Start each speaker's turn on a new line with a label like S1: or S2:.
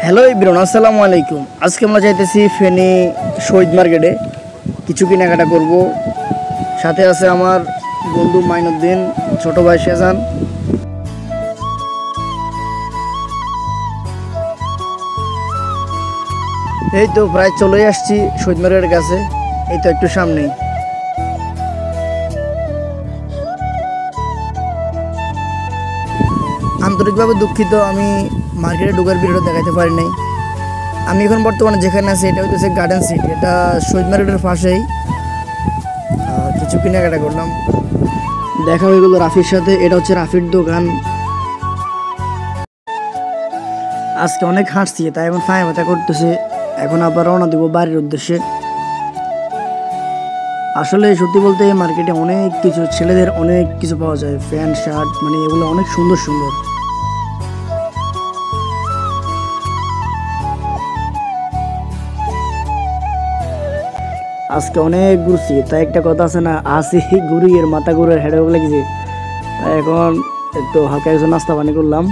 S1: Hello Ibran, আসসালামু আলাইকুম। আজকে আমরা যাইতেছি ফেনী শহীদ মার্কেটে কিছু কেনাকাটা করব। সাথে আছে আমার বন্ধু মাইনুদ্দিন, ছোট ভাই শেজান। এই তো প্রায় চলে আসছি শহীদ মার্কেটের কাছে, এই তো একটু সামনেই। আন্তরিকভাবে দুঃখিত, আমি মার্কেটে ঢোকার ভিডিওটা দেখাতে পারি নাই। আমি এখন বর্তমানে যেখানে আছি এটা হচ্ছে গার্ডেন সিটি, এটা শহীদ মার্কেটের পাশেই। কিছু কেনাকাটা করলাম, দেখা হয়ে গেলো রাফির সাথে। এটা হচ্ছে রাফির দোকান। আজকে অনেক হাঁটছি, তাই এখন ফাঁয়া ব্যথা করতেছে। এখন আবার রওনা দিব বাড়ির উদ্দেশ্যে। আসলে সত্যি বলতে এই মার্কেটে অনেক কিছু, ছেলেদের অনেক কিছু পাওয়া যায়, প্যান্ট শার্ট, মানে এগুলো অনেক সুন্দর সুন্দর। আজকে অনেক ঘুরছি, তাই একটা কথা আছে না, আসি ঘুরি এর মাথা ঘুরে হেঁটে লাগছে। তাই এখন একটু হালকা কিছু নাস্তা পানি করলাম।